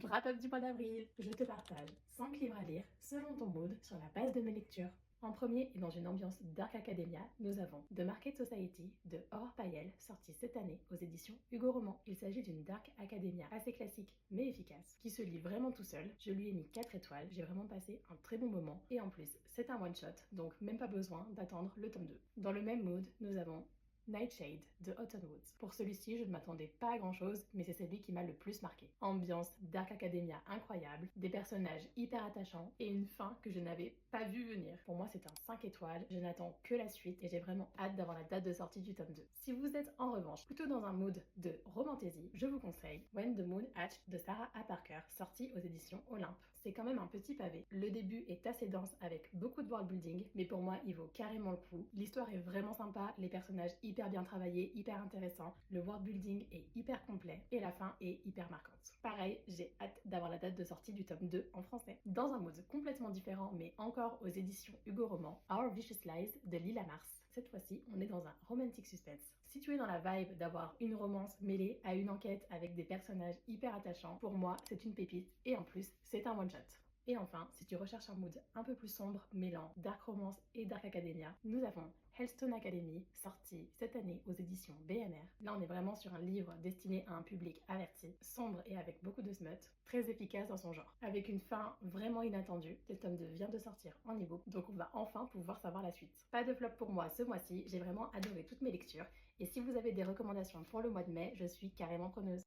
Wrap-up du mois d'avril, je te partage 5 livres à lire selon ton mood sur la base de mes lectures. En premier et dans une ambiance Dark Academia, nous avons The Market Society de Aurore Payel, sorti cette année aux éditions Hugo Roman. Il s'agit d'une Dark Academia assez classique mais efficace, qui se lit vraiment tout seul. Je lui ai mis 4 étoiles, j'ai vraiment passé un très bon moment et en plus c'est un one shot, donc même pas besoin d'attendre le tome 2. Dans le même mood, nous avons Nightshade de Autumn Woods. Pour celui-ci, je ne m'attendais pas à grand chose, mais c'est celui qui m'a le plus marqué. Ambiance Dark Academia incroyable, des personnages hyper attachants et une fin que je n'avais pas vu venir. Pour moi, c'est un 5 étoiles, je n'attends que la suite et j'ai vraiment hâte d'avoir la date de sortie du tome 2. Si vous êtes en revanche plutôt dans un mood de romantasy, je vous conseille When the Moon Hatched de Sarah A. Parker, sorti aux éditions Olympe. C'est quand même un petit pavé. Le début est assez dense avec beaucoup de world building, mais pour moi, il vaut carrément le coup. L'histoire est vraiment sympa, les personnages hyper bien travaillés, hyper intéressants, le world building est hyper complet et la fin est hyper marquante. Pareil, j'ai hâte d'avoir la date de sortie du tome 2 en français. Dans un mode complètement différent, mais encore aux éditions Hugo Roman, Our Vicious Lies de Lila Mars. Cette fois-ci, on est dans un romantic suspense. Si tu es dans la vibe d'avoir une romance mêlée à une enquête avec des personnages hyper attachants, pour moi, c'est une pépite et en plus, c'est un one-shot. Et enfin, si tu recherches un mood un peu plus sombre, mêlant dark romance et dark academia, nous avons Hellstone Academy, sorti cette année aux éditions BMR. Là, on est vraiment sur un livre destiné à un public averti, sombre et avec beaucoup de smut, très efficace dans son genre. Avec une fin vraiment inattendue, le tome 2 vient de sortir en ebook, donc on va enfin pouvoir savoir la suite. Pas de flop pour moi ce mois-ci, j'ai vraiment adoré toutes mes lectures, et si vous avez des recommandations pour le mois de mai, je suis carrément preneuse.